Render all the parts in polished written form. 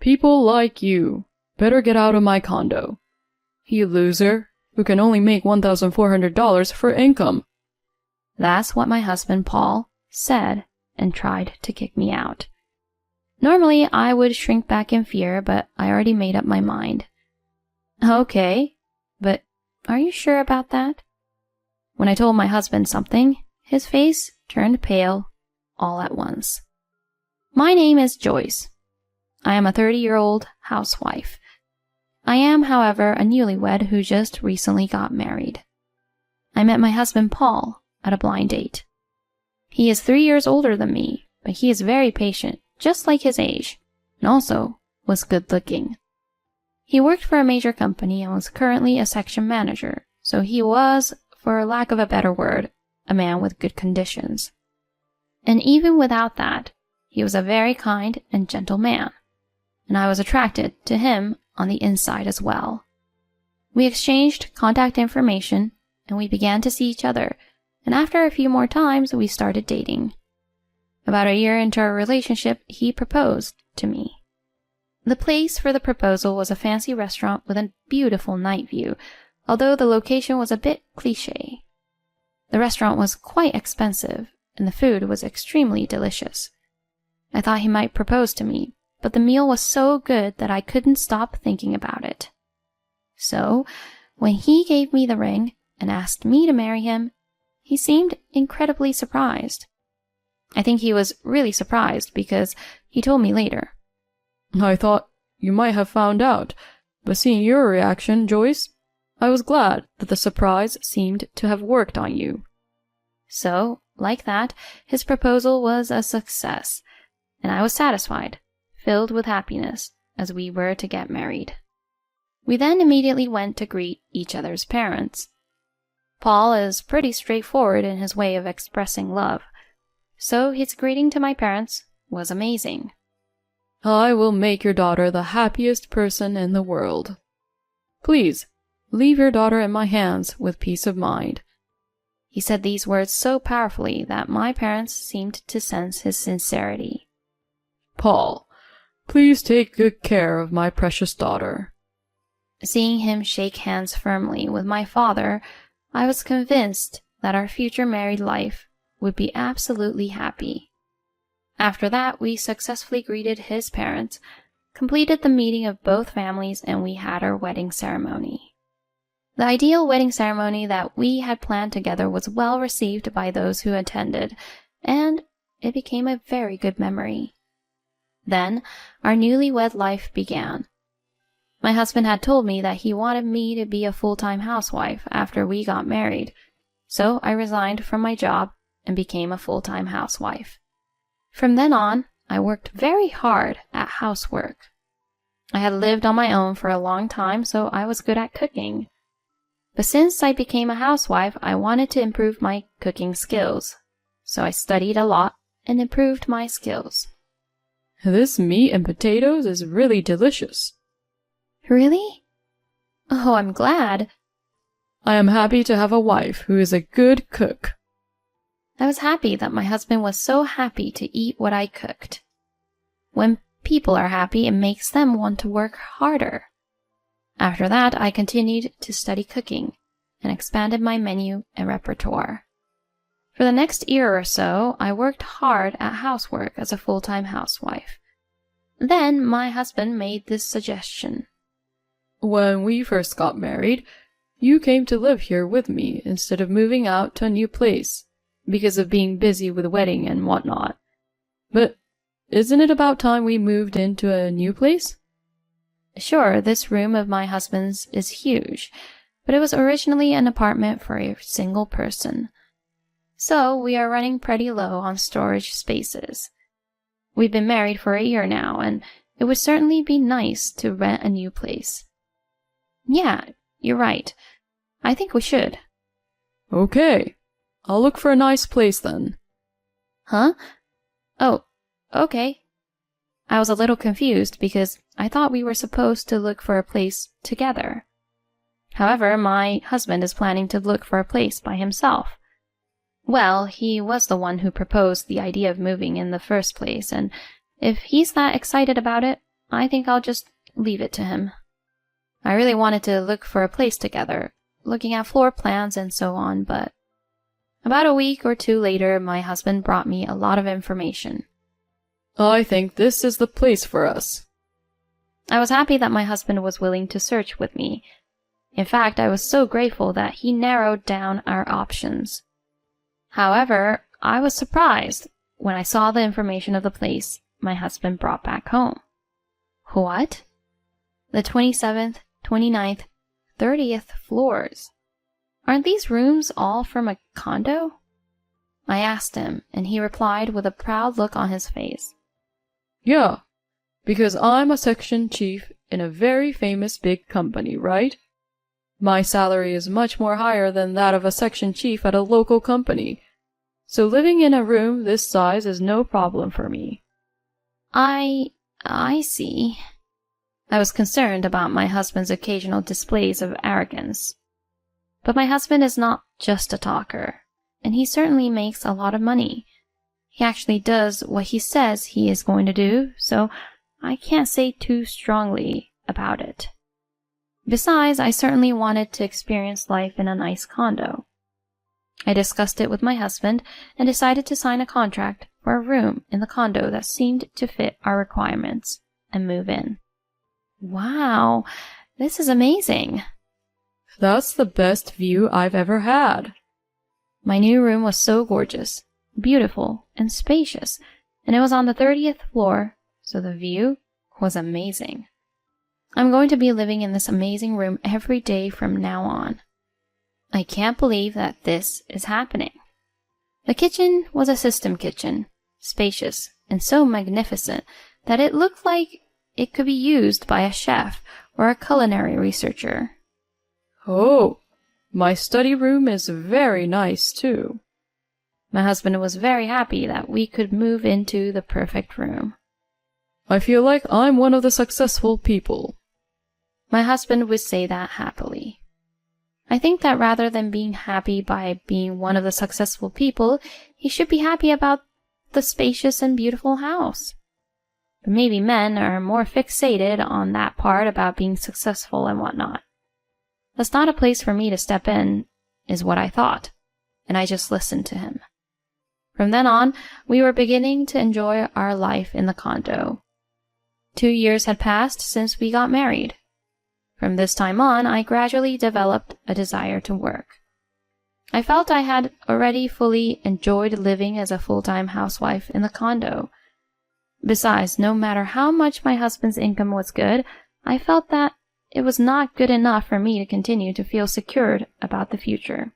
People like you better get out of my condo. You loser, who can only make $1,400 for income. That's what my husband, Paul, said and tried to kick me out. Normally, I would shrink back in fear, but I already made up my mind. Okay, but are you sure about that? When I told my husband something, his face turned pale all at once. My name is Joyce. I am a 30-year-old housewife. I am, however, a newlywed who just recently got married. I met my husband, Paul, at a blind date. He is 3 years older than me, but he is very patient, just like his age, and also was good-looking. He worked for a major company and was currently a section manager, so he was, for lack of a better word, a man with good conditions. And even without that, he was a very kind and gentle man, and I was attracted to him on the inside as well. We exchanged contact information, and we began to see each other, and after a few more times, we started dating. About a year into our relationship, he proposed to me. The place for the proposal was a fancy restaurant with a beautiful night view, although the location was a bit cliché. The restaurant was quite expensive, and the food was extremely delicious. I thought he might propose to me, but the meal was so good that I couldn't stop thinking about it. So, when he gave me the ring and asked me to marry him, he seemed incredibly surprised. I think he was really surprised because he told me later. I thought you might have found out, but seeing your reaction, Joyce, I was glad that the surprise seemed to have worked on you. So, like that, his proposal was a success, and I was satisfied, filled with happiness, as we were to get married. We then immediately went to greet each other's parents. Paul is pretty straightforward in his way of expressing love, so his greeting to my parents was amazing. I will make your daughter the happiest person in the world. Please, leave your daughter in my hands with peace of mind. He said these words so powerfully that my parents seemed to sense his sincerity. Paul, please take good care of my precious daughter. Seeing him shake hands firmly with my father, I was convinced that our future married life would be absolutely happy. After that, we successfully greeted his parents, completed the meeting of both families, and we had our wedding ceremony. The ideal wedding ceremony that we had planned together was well received by those who attended, and it became a very good memory. Then, our newlywed life began. My husband had told me that he wanted me to be a full-time housewife after we got married, so I resigned from my job and became a full-time housewife. From then on, I worked very hard at housework. I had lived on my own for a long time, so I was good at cooking. But since I became a housewife, I wanted to improve my cooking skills, so I studied a lot and improved my skills. This meat and potatoes is really delicious. Really? Oh, I'm glad. I am happy to have a wife who is a good cook. I was happy that my husband was so happy to eat what I cooked. When people are happy, it makes them want to work harder. After that, I continued to study cooking and expanded my menu and repertoire. For the next year or so, I worked hard at housework as a full-time housewife. Then my husband made this suggestion. When we first got married, you came to live here with me instead of moving out to a new place because of being busy with the wedding and whatnot. But isn't it about time we moved into a new place? Sure, this room of my husband's is huge, but it was originally an apartment for a single person. So we are running pretty low on storage spaces. We've been married for a year now, and it would certainly be nice to rent a new place. Yeah, you're right. I think we should. Okay. I'll look for a nice place then. Huh? Oh, okay. I was a little confused because I thought we were supposed to look for a place together. However, my husband is planning to look for a place by himself. Well, he was the one who proposed the idea of moving in the first place, and if he's that excited about it, I think I'll just leave it to him. I really wanted to look for a place together, looking at floor plans and so on, but about a week or two later, my husband brought me a lot of information. I think this is the place for us. I was happy that my husband was willing to search with me. In fact, I was so grateful that he narrowed down our options. However, I was surprised when I saw the information of the place my husband brought back home. What? The 27th, 29th, 30th floors. Aren't these rooms all from a condo? I asked him, and he replied with a proud look on his face. Yeah, because I'm a section chief in a very famous big company, right? My salary is much more higher than that of a section chief at a local company, so living in a room this size is no problem for me. I see. I was concerned about my husband's occasional displays of arrogance. But my husband is not just a talker, and he certainly makes a lot of money. He actually does what he says he is going to do, so I can't say too strongly about it. Besides, I certainly wanted to experience life in a nice condo. I discussed it with my husband and decided to sign a contract for a room in the condo that seemed to fit our requirements and move in. Wow, this is amazing. That's the best view I've ever had. My new room was so gorgeous, beautiful, and spacious, and it was on the 30th floor, so the view was amazing. I'm going to be living in this amazing room every day from now on. I can't believe that this is happening. The kitchen was a system kitchen, spacious and so magnificent that it looked like it could be used by a chef or a culinary researcher. Oh, my study room is very nice too. My husband was very happy that we could move into the perfect room. I feel like I'm one of the successful people. My husband would say that happily. I think that rather than being happy by being one of the successful people, he should be happy about the spacious and beautiful house. But maybe men are more fixated on that part about being successful and whatnot. That's not a place for me to step in, is what I thought, and I just listened to him. From then on, we were beginning to enjoy our life in the condo. 2 years had passed since we got married. From this time on, I gradually developed a desire to work. I felt I had already fully enjoyed living as a full-time housewife in the condo. Besides, no matter how much my husband's income was good, I felt that it was not good enough for me to continue to feel secured about the future.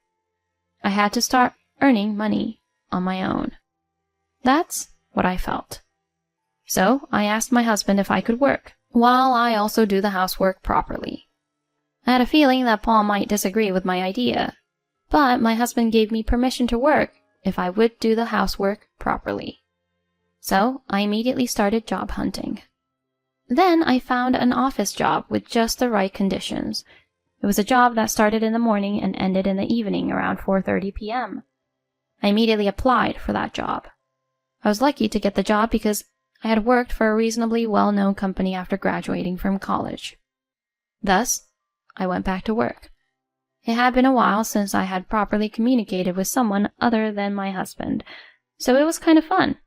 I had to start earning money on my own. That's what I felt. So I asked my husband if I could work, while I also do the housework properly. I had a feeling that Paul might disagree with my idea, but my husband gave me permission to work if I would do the housework properly. So I immediately started job hunting. Then I found an office job with just the right conditions. It was a job that started in the morning and ended in the evening around 4:30 p.m. I immediately applied for that job. I was lucky to get the job because I had worked for a reasonably well-known company after graduating from college. Thus, I went back to work. It had been a while since I had properly communicated with someone other than my husband, so it was kind of fun,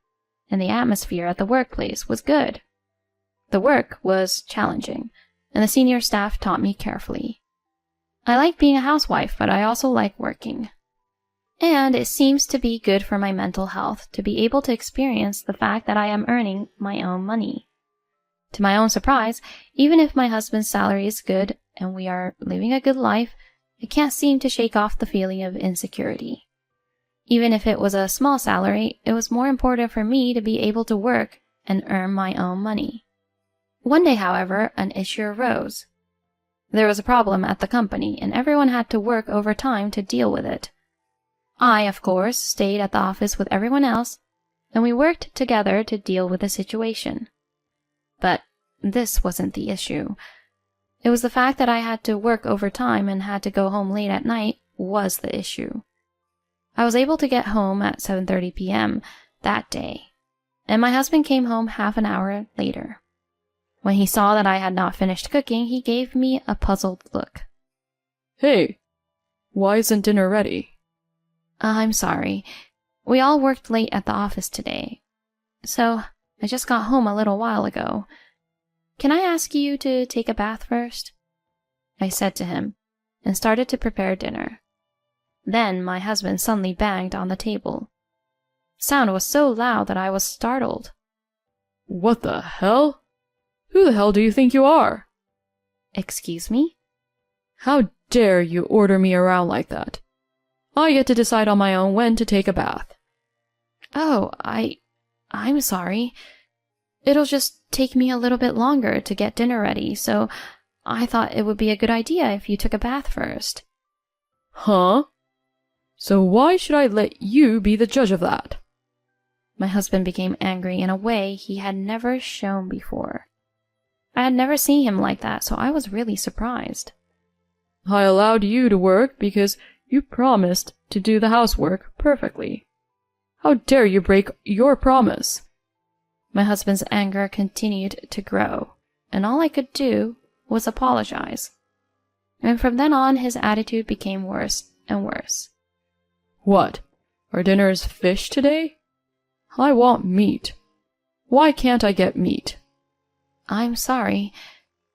and the atmosphere at the workplace was good. The work was challenging, and the senior staff taught me carefully. I like being a housewife, but I also like working. And it seems to be good for my mental health to be able to experience the fact that I am earning my own money. To my own surprise, even if my husband's salary is good and we are living a good life, I can't seem to shake off the feeling of insecurity. Even if it was a small salary, it was more important for me to be able to work and earn my own money. One day, however, an issue arose. There was a problem at the company, and everyone had to work overtime to deal with it. I, of course, stayed at the office with everyone else, and we worked together to deal with the situation. But this wasn't the issue. It was the fact that I had to work overtime and had to go home late at night was the issue. I was able to get home at 7:30 p.m. that day, and my husband came home half an hour later. When he saw that I had not finished cooking, he gave me a puzzled look. Hey, why isn't dinner ready? I'm sorry. We all worked late at the office today. So, I just got home a little while ago. Can I ask you to take a bath first? I said to him, and started to prepare dinner. Then my husband suddenly banged on the table. The sound was so loud that I was startled. What the hell? Who the hell do you think you are? Excuse me? How dare you order me around like that? I get to decide on my own when to take a bath. Oh, I'm sorry. It'll just take me a little bit longer to get dinner ready, so I thought it would be a good idea if you took a bath first. Huh? So why should I let you be the judge of that? My husband became angry in a way he had never shown before. I had never seen him like that, so I was really surprised. I allowed you to work because you promised to do the housework perfectly. How dare you break your promise? My husband's anger continued to grow, and all I could do was apologize. And from then on, his attitude became worse and worse. What? Our dinner is fish today? I want meat. Why can't I get meat? I'm sorry.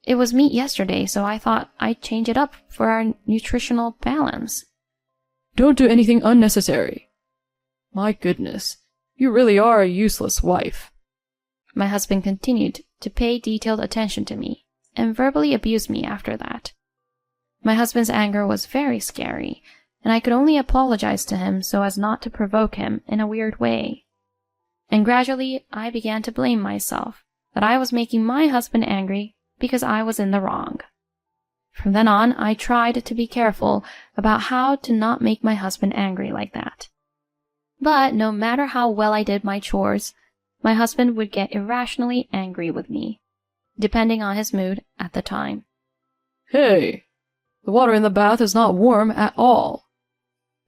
It was meat yesterday, so I thought I'd change it up for our nutritional balance. Don't do anything unnecessary. My goodness, you really are a useless wife. My husband continued to pay detailed attention to me and verbally abuse me after that. My husband's anger was very scary, and I could only apologize to him so as not to provoke him in a weird way. And gradually, I began to blame myself that I was making my husband angry because I was in the wrong. From then on, I tried to be careful about how to not make my husband angry like that. But no matter how well I did my chores, my husband would get irrationally angry with me, depending on his mood at the time. Hey, the water in the bath is not warm at all.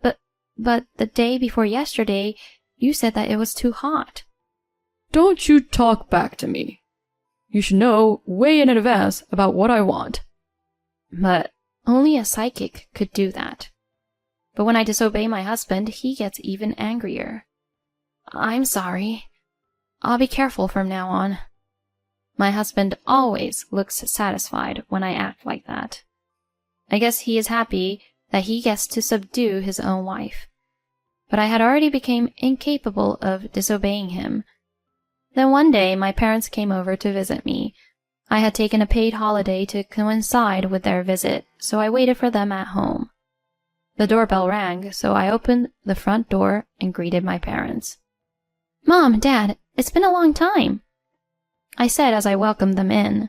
But the day before yesterday, you said that it was too hot. Don't you talk back to me. You should know way in advance about what I want. But only a psychic could do that. But when I disobey my husband, he gets even angrier. I'm sorry. I'll be careful from now on. My husband always looks satisfied when I act like that. I guess he is happy that he gets to subdue his own wife. But I had already become incapable of disobeying him. Then one day my parents came over to visit me. I had taken a paid holiday to coincide with their visit, so I waited for them at home. The doorbell rang, so I opened the front door and greeted my parents. "Mom, Dad, it's been a long time," I said as I welcomed them in,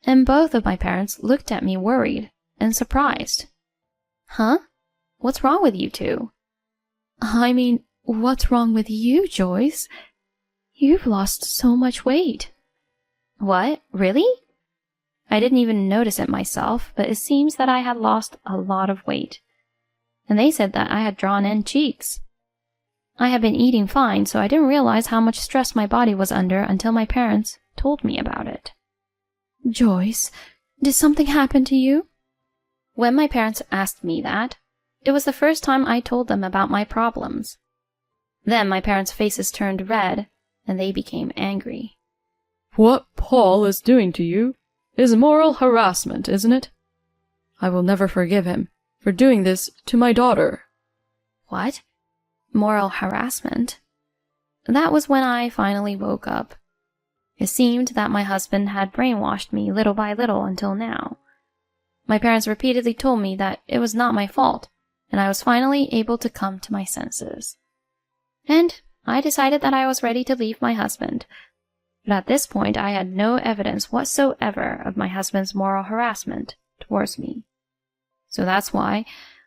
and both of my parents looked at me worried and surprised. Huh? What's wrong with you two? I mean, what's wrong with you, Joyce? You've lost so much weight. What? Really? I didn't even notice it myself, but it seems that I had lost a lot of weight. And they said that I had drawn in cheeks. I had been eating fine, so I didn't realize how much stress my body was under until my parents told me about it. Joyce, did something happen to you? When my parents asked me that, it was the first time I told them about my problems. Then my parents' faces turned red, and they became angry. What Paul is doing to you is moral harassment, isn't it? I will never forgive him for doing this to my daughter. What? Moral harassment? That was when I finally woke up. It seemed that my husband had brainwashed me little by little until now. My parents repeatedly told me that it was not my fault, and I was finally able to come to my senses. And I decided that I was ready to leave my husband. But at this point, I had no evidence whatsoever of my husband's moral harassment towards me. So that's why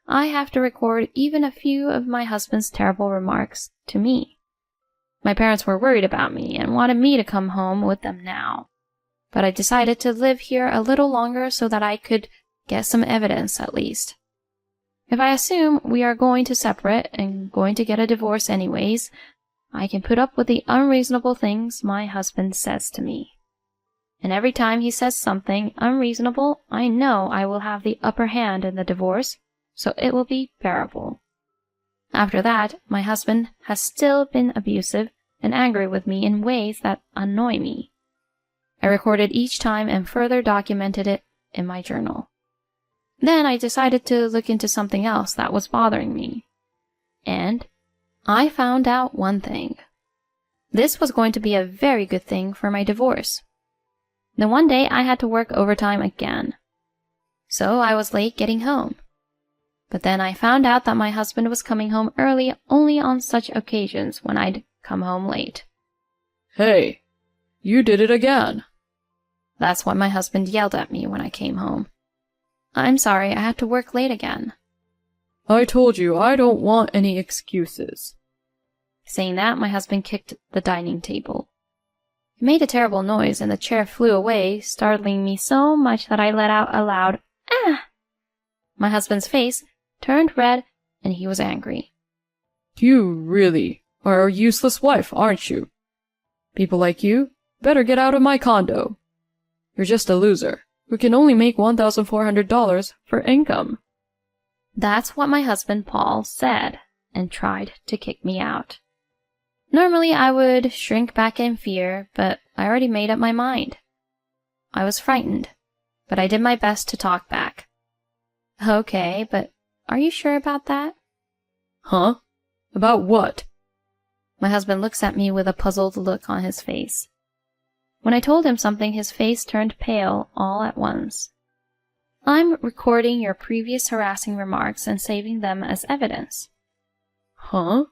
I have to record even a few of my husband's terrible remarks to me. My parents were worried about me and wanted me to come home with them now. But I decided to live here a little longer so that I could get some evidence at least. If I assume we are going to separate and going to get a divorce anyways, I can put up with the unreasonable things my husband says to me. And every time he says something unreasonable, I know I will have the upper hand in the divorce, so it will be bearable. After that, my husband has still been abusive and angry with me in ways that annoy me. I recorded each time and further documented it in my journal. Then I decided to look into something else that was bothering me. And I found out one thing. This was going to be a very good thing for my divorce. Then one day I had to work overtime again. So I was late getting home. But then I found out that my husband was coming home early only on such occasions when I'd come home late. Hey, you did it again. That's what my husband yelled at me when I came home. I'm sorry, I had to work late again. I told you I don't want any excuses. Saying that, my husband kicked the dining table. It made a terrible noise and the chair flew away, startling me so much that I let out a loud, "Ah!" My husband's face turned red and he was angry. You really are a useless wife, aren't you? People like you better get out of my condo. You're just a loser who can only make $1,400 for income. That's what my husband Paul said and tried to kick me out. Normally I would shrink back in fear, but I already made up my mind. I was frightened, but I did my best to talk back. Okay, but are you sure about that? Huh? About what? My husband looks at me with a puzzled look on his face. When I told him something, his face turned pale all at once. I'm recording your previous harassing remarks and saving them as evidence. Huh?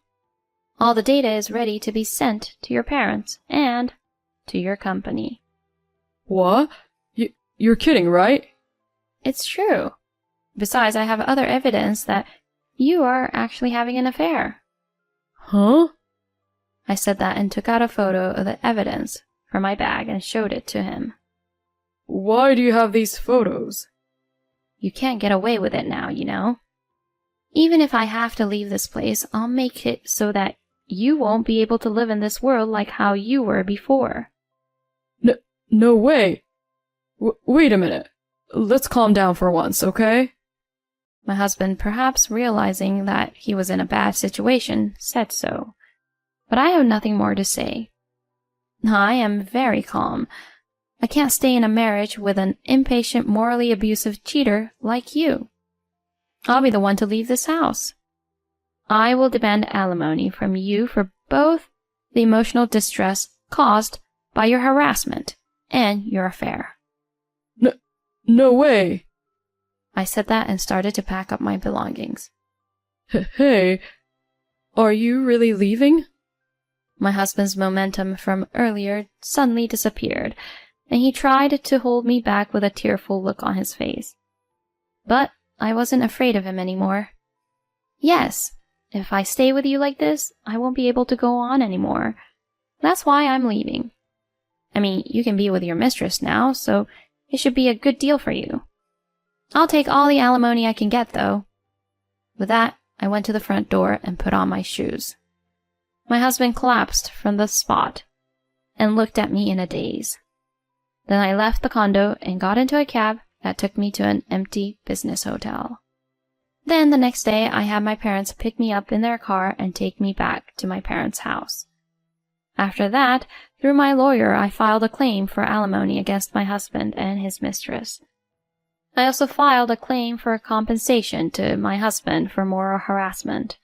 All the data is ready to be sent to your parents and to your company. What? You're kidding, right? It's true. Besides, I have other evidence that you are actually having an affair. Huh? I said that and took out a photo of the evidence from my bag and showed it to him. Why do you have these photos? You can't get away with it now, you know. Even if I have to leave this place, I'll make it so that you won't be able to live in this world like how you were before. No way. Wait a minute. Let's calm down for once, okay? My husband, perhaps realizing that he was in a bad situation, said so. But I have nothing more to say. I am very calm. I can't stay in a marriage with an impatient, morally abusive cheater like you. I'll be the one to leave this house. I will demand alimony from you for both the emotional distress caused by your harassment and your affair. No way. I said that and started to pack up my belongings. Hey, are you really leaving? My husband's momentum from earlier suddenly disappeared, and he tried to hold me back with a tearful look on his face. But I wasn't afraid of him anymore. Yes, if I stay with you like this, I won't be able to go on anymore. That's why I'm leaving. I mean, you can be with your mistress now, so it should be a good deal for you. I'll take all the alimony I can get, though. With that, I went to the front door and put on my shoes. My husband collapsed from the spot and looked at me in a daze. Then I left the condo and got into a cab that took me to an empty business hotel. Then the next day, I had my parents pick me up in their car and take me back to my parents' house. After that, through my lawyer, I filed a claim for alimony against my husband and his mistress. I also filed a claim for compensation to my husband for moral harassment.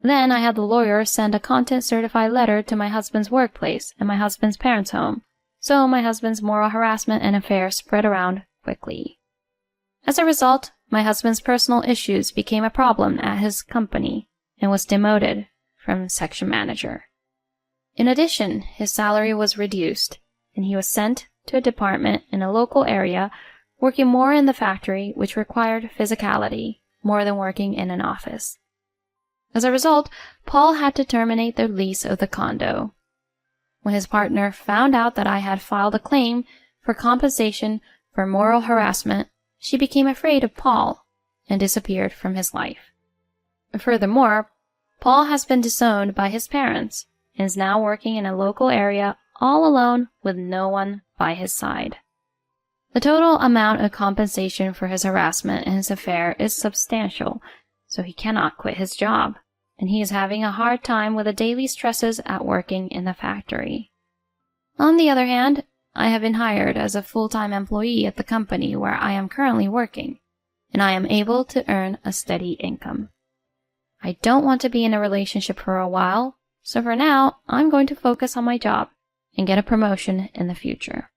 Then I had the lawyer send a content-certified letter to my husband's workplace and my husband's parents' home, so my husband's moral harassment and affair spread around quickly. As a result, my husband's personal issues became a problem at his company and was demoted from section manager. In addition, his salary was reduced, and he was sent to a department in a local area working more in the factory, which required physicality more than working in an office. As a result, Paul had to terminate the lease of the condo. When his partner found out that I had filed a claim for compensation for moral harassment, she became afraid of Paul and disappeared from his life. Furthermore, Paul has been disowned by his parents and is now working in a local area all alone with no one by his side. The total amount of compensation for his harassment and his affair is substantial, so he cannot quit his job, and he is having a hard time with the daily stresses at working in the factory. On the other hand, I have been hired as a full-time employee at the company where I am currently working, and I am able to earn a steady income. I don't want to be in a relationship for a while, so for now, I'm going to focus on my job and get a promotion in the future.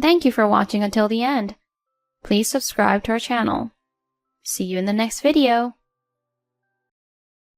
Thank you for watching until the end. Please subscribe to our channel. See you in the next video.